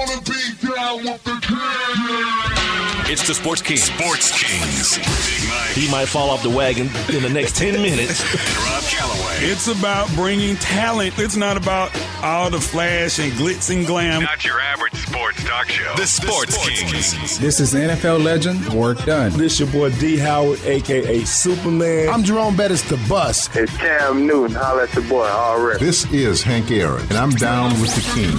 wanna be down with the king. It's the Sports King. Sports Kings. Big Mike. He might fall off the wagon in the next 10 minutes. And Rob Calloway. It's about bringing talent. It's not about all the flash and glitz and glam. Not your average sports talk show. The Sports Kings. This is NFL legend, Work Done. This your boy D. Howard, a.k.a. Superman. I'm Jerome Bettis, the bus. It's Cam Newton. Holla at your boy, already. This is Hank Aaron, and I'm down with the king.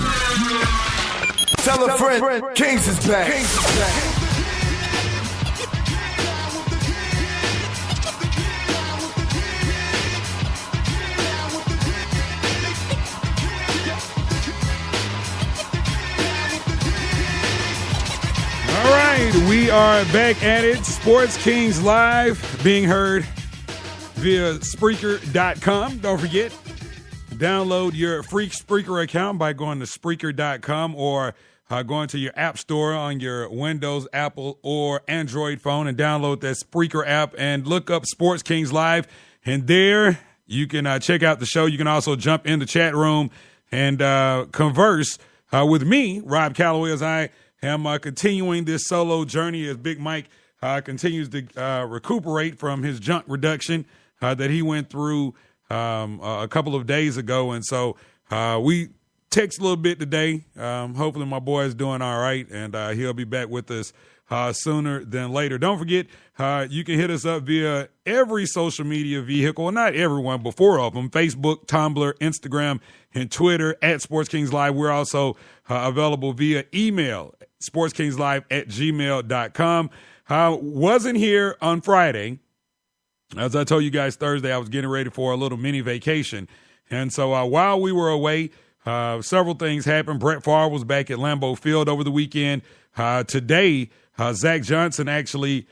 Tell a friend, Kings is back. All right, we are back at it. Sports Kings Live, being heard via Spreaker.com. Don't forget, download your free Spreaker account by going to Spreaker.com or going to your app store on your Windows, Apple, or Android phone and download that Spreaker app and look up Sports Kings Live. And there you can check out the show. You can also jump in the chat room and converse with me, Rob Calloway, as I am continuing this solo journey as Big Mike continues to recuperate from his junk reduction that he went through a couple of days ago. And so we text a little bit today. Hopefully my boy is doing all right, and he'll be back with us sooner than later. Don't forget, you can hit us up via every social media vehicle. Not everyone, but 4 of them: Facebook, Tumblr, Instagram, and Twitter at Sports Kings Live. We're also available via email, sportskingslive@gmail.com. Wasn't here on Friday. As I told you guys Thursday, I was getting ready for a little mini vacation. And so while we were away, several things happened. Brett Favre was back at Lambeau Field over the weekend. Today, Zach Johnson actually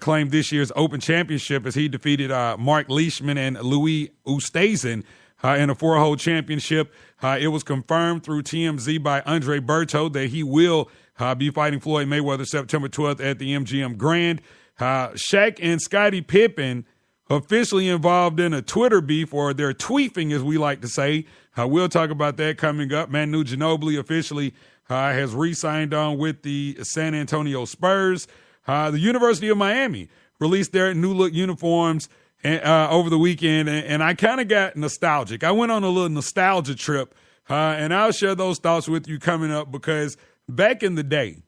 claimed this year's Open Championship as he defeated Mark Leishman and Louis Oosthuizen in a 4-hole championship. It was confirmed through TMZ by Andre Berto that he will be fighting Floyd Mayweather September 12th at the MGM Grand. Shaq and Scottie Pippen officially involved in a Twitter beef, or their tweefing, as we like to say. We'll talk about that coming up. Manu Ginobili officially has re-signed on with the San Antonio Spurs. The University of Miami released their new look uniforms over the weekend, and I kind of got nostalgic. I went on a little nostalgia trip, and I'll share those thoughts with you coming up, because back in the day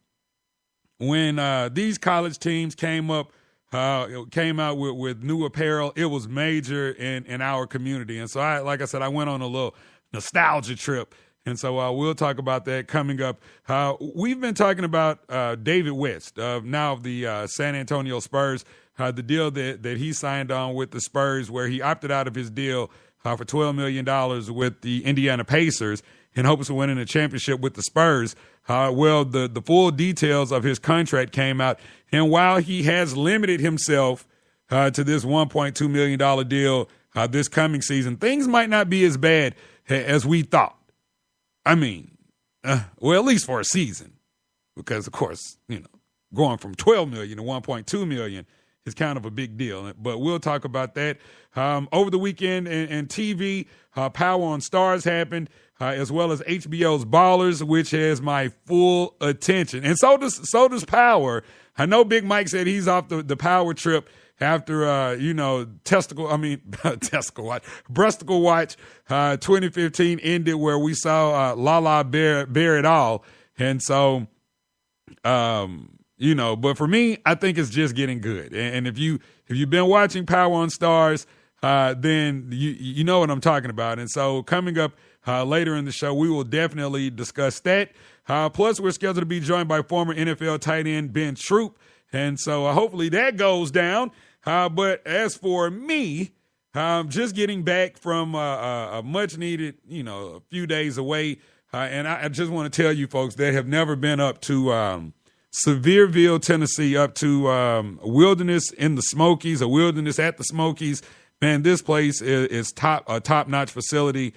when these college teams came out with new apparel, it was major in our community. And so, like I said, I went on a little nostalgia trip. And so we'll talk about that coming up. We've been talking about David West, now of the San Antonio Spurs, the deal that he signed on with the Spurs, where he opted out of his deal for $12 million with the Indiana Pacers in hopes of winning a championship with the Spurs. Well, the full details of his contract came out. And while he has limited himself to this $1.2 million deal this coming season, things might not be as bad as we thought. I mean, well, at least for a season, because, of course, going from $12 million to $1.2 million is kind of a big deal. But we'll talk about that. Over the weekend and TV, Power on Stars happened, as well as HBO's Ballers, which has my full attention. And so does Power. I know Big Mike said he's off the Power trip after, Breasticle Watch 2015 ended, where we saw Lala bear it all. And so, but for me, I think it's just getting good. And if you've been watching Power on Stars, then you know what I'm talking about. And so coming up later in the show, we will definitely discuss that. Plus, we're scheduled to be joined by former NFL tight end Ben Troop. And so hopefully that goes down. But as for me, just getting back from a much-needed, a few days away. And I just want to tell you folks that have never been up to Sevierville, Tennessee, up to Wilderness in the Smokies, or Wilderness at the Smokies. Man, this place is a top-notch facility.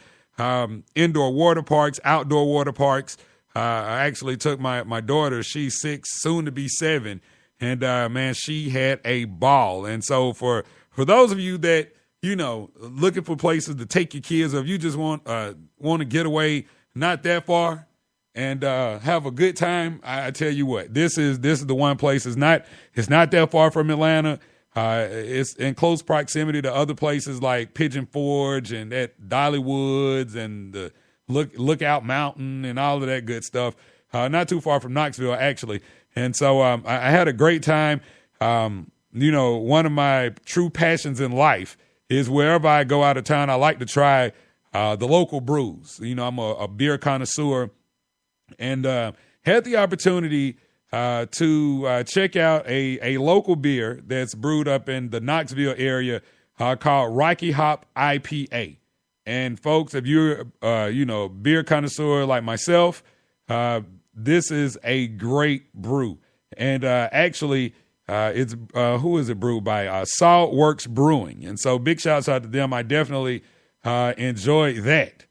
Indoor water parks, outdoor water parks. I actually took my daughter, she's 6, soon to be 7, and man, she had a ball. And so for those of you that, looking for places to take your kids, or if you just want to get away, not that far, and have a good time, I tell you what, this is the one place. It's not that far from Atlanta. It's in close proximity to other places like Pigeon Forge and at Dollywood's and the Lookout Mountain and all of that good stuff. Not too far from Knoxville, actually. And so I had a great time. One of my true passions in life is wherever I go out of town, I like to try the local brews. I'm a beer connoisseur, and had the opportunity to check out a local beer that's brewed up in the Knoxville area called Rocky Hop IPA. And folks, if you're beer connoisseur like myself, this is a great brew. And actually, it's who is it brewed by? Saltworks Brewing. And so big shouts out to them. I definitely enjoy that.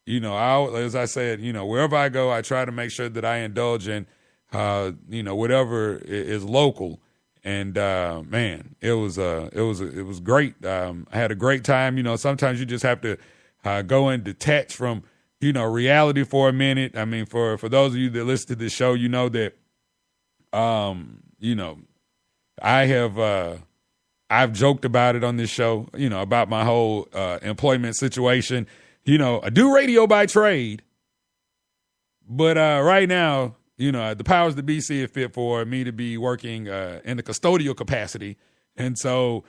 As I said, wherever I go, I try to make sure that I indulge in whatever is local. And man, it was great. I had a great time. Sometimes you just have to go and detach from reality for a minute. I mean, for those of you that listen to this show, you know that I have I've joked about it on this show, about my whole employment situation. I do radio by trade, but right now, the powers that be see it fit for me to be working in the custodial capacity. And so,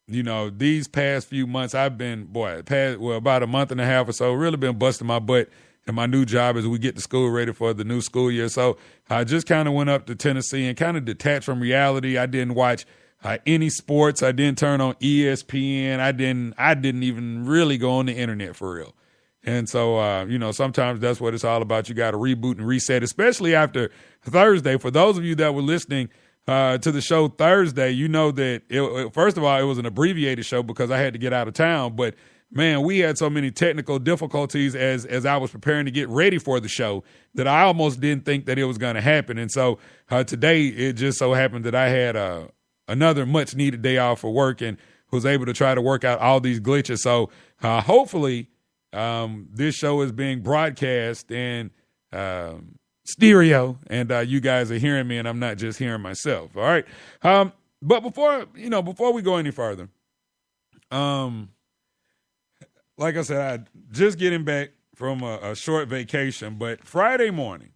these past few months, I've been, about a month and a half or so, really been busting my butt in my new job as we get the school ready for the new school year. So I just kind of went up to Tennessee and kind of detached from reality. I didn't watch any sports. I didn't turn on ESPN. I didn't even really go on the internet for real. And so, sometimes that's what it's all about. You got to reboot and reset, especially after Thursday. For those of you that were listening to the show Thursday, you know that, first of all, it was an abbreviated show because I had to get out of town. But, man, we had so many technical difficulties as I was preparing to get ready for the show that I almost didn't think that it was going to happen. And so today it just so happened that I had another much-needed day off for work and was able to try to work out all these glitches. So hopefully this show is being broadcast in stereo, and you guys are hearing me, and I'm not just hearing myself. All right. But before we go any further, like I said, I just getting back from a short vacation, but Friday morning,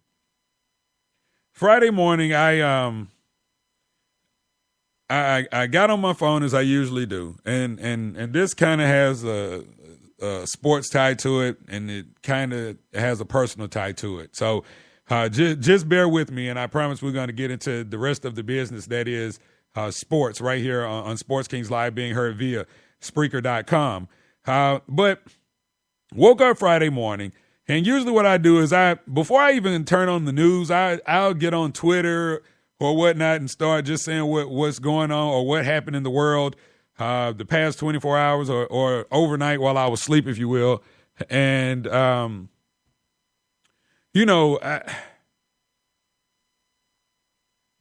I got on my phone as I usually do, and this kind of has a sports tie to it, and it kind of has a personal tie to it. So just bear with me, and I promise we're going to get into the rest of the business that is sports right here on Sports Kings Live, being heard via Spreaker.com. But woke up Friday morning, and usually what I do is before I even turn on the news, I'll get on Twitter or whatnot and start just saying what's going on or what happened in the world the past 24 hours or overnight while I was asleep, if you will. And,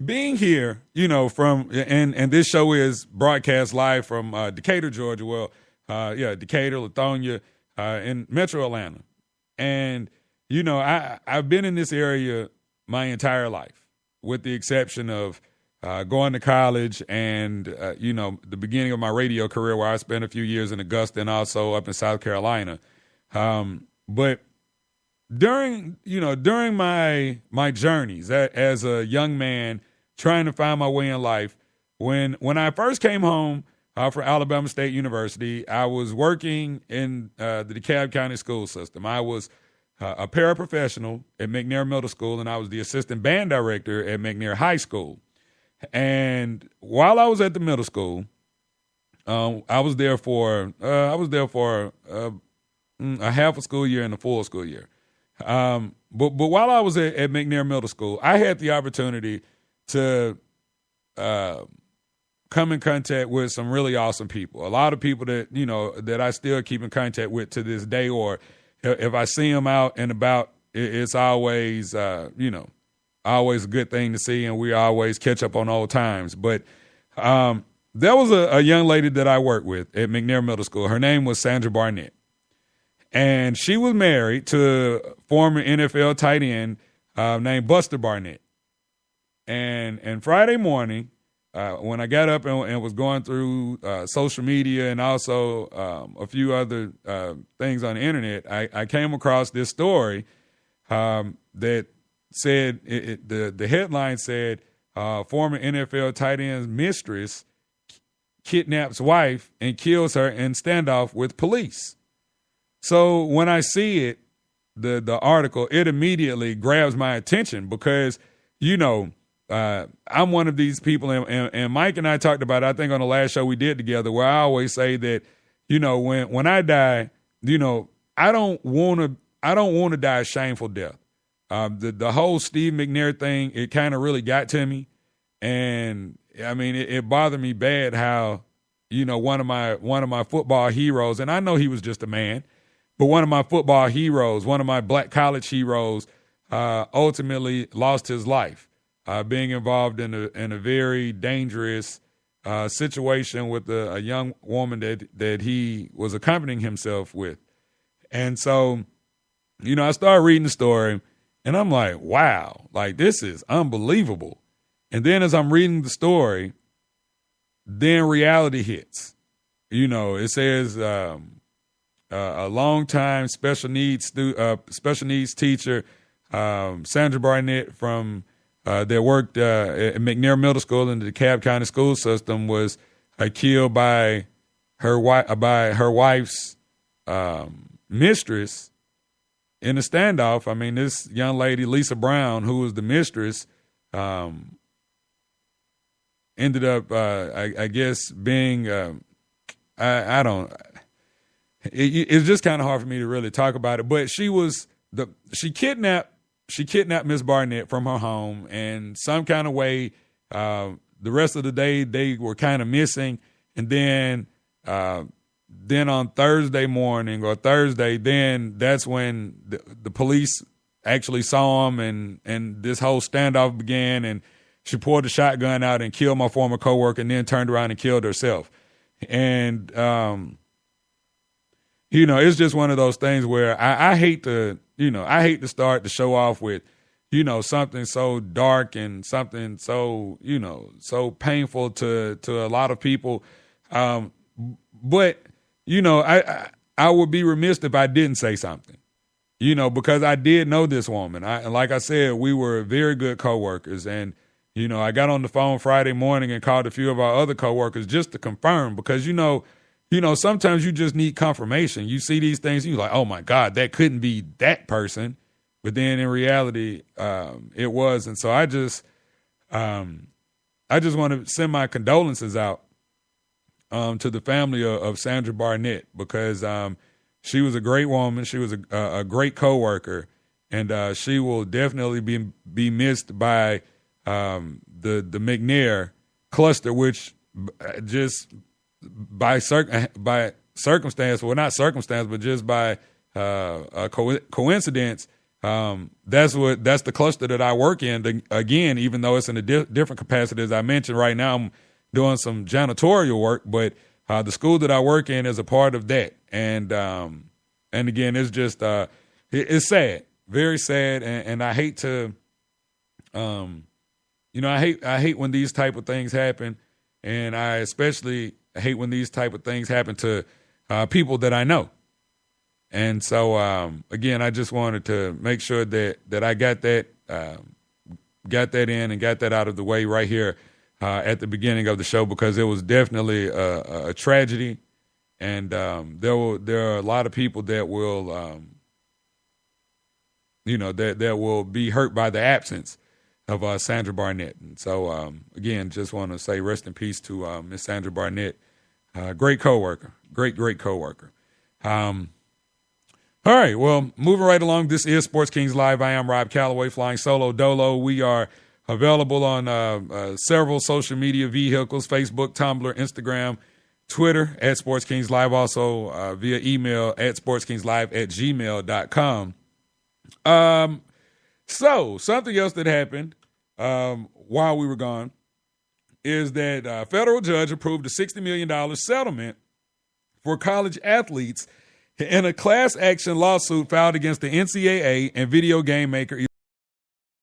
being here, and this show is broadcast live from Decatur, Georgia. Well, Decatur, Lithonia, in Metro Atlanta. And, I've been in this area my entire life, with the exception of going to college and, the beginning of my radio career where I spent a few years in Augusta and also up in South Carolina. But during my journeys as a young man trying to find my way in life, when I first came home from Alabama State University, I was working in the DeKalb County school system. I was a paraprofessional at McNair Middle School, and I was the assistant band director at McNair High School. And while I was at the middle school, I was there for a half a school year and a full school year. But while I was at McNair Middle School, I had the opportunity to come in contact with some really awesome people. A lot of people that I still keep in contact with to this day, or if I see them out and about, it's always, always a good thing to see, and we always catch up on old times. But there was a young lady that I worked with at McNair Middle School. Her name was Sandra Barnett. And she was married to former NFL tight end named Buster Barnett. And Friday morning, when I got up and was going through social media and also a few other things on the internet, I came across this story that said the headline said former NFL tight end's mistress kidnaps wife and kills her in standoff with police. So when I see it, the article, it immediately grabs my attention because, I'm one of these people, and Mike and I talked about it, I think on the last show we did together, where I always say that, when I die, I don't want to die a shameful death. The whole Steve McNair thing, it kind of really got to me, and I mean, it bothered me bad how, one of my football heroes, and I know he was just a man, but one of my football heroes, one of my black college heroes, ultimately lost his life, being involved in a very dangerous situation with a young woman that he was accompanying himself with. And so, I started reading the story, and I'm like, wow, like this is unbelievable. And then as I'm reading the story, then reality hits. It says a longtime special needs teacher, Sandra Barnett, from that worked at McNair Middle School in the DeKalb County school system, was killed by her wife's mistress in a standoff. I mean, this young lady, Lisa Brown, who was the mistress, ended up, I guess, being, I don't, it's just kind of hard for me to really talk about it, but she kidnapped Miss Barnett from her home, and some kind of way, the rest of the day they were kind of missing. And then on Thursday morning or Thursday, then that's when the police actually saw him, and this whole standoff began, and she pulled the shotgun out and killed my former coworker, and then turned around and killed herself. And, it's just one of those things where I hate to start the show off with, something so dark and something so, so painful to a lot of people. But, I would be remiss if I didn't say something, because I did know this woman. Like I said, we were very good coworkers, and, I got on the phone Friday morning and called a few of our other coworkers just to confirm, because, sometimes you just need confirmation. You see these things and you're like, oh my God, that couldn't be that person. But then in reality, it was. And so I just want to send my condolences out to the family of Sandra Barnett, because she was a great woman. She was a great coworker, and she will definitely be missed by the McNair cluster, which just by circumstance, well, not circumstance, but just by a coincidence, that's the cluster that I work in. Again, even though it's in a different capacity, as I mentioned, right now I'm doing some janitorial work, but the school that I work in is a part of that. And again, it's just it's sad, very sad, and I hate to, I hate when these type of things happen, and I especially hate when these type of things happen to people that I know. And so, again, I just wanted to make sure that I got that in and got that out of the way right here at the beginning of the show, because it was definitely a tragedy, and there are a lot of people that will, that will be hurt by the absence of Sandra Barnett. And so, again, just want to say rest in peace to Miss Sandra Barnett. Great coworker, great coworker. All right, well, moving right along, this is Sports Kings Live. I am Rob Calloway, flying solo dolo. We are available on several social media vehicles: Facebook, Tumblr, Instagram, Twitter at Sports Kings Live, also via email at sportskingslive@gmail.com. So something else that happened while we were gone is that a federal judge approved a $60 million settlement for college athletes in a class action lawsuit filed against the NCAA and video game maker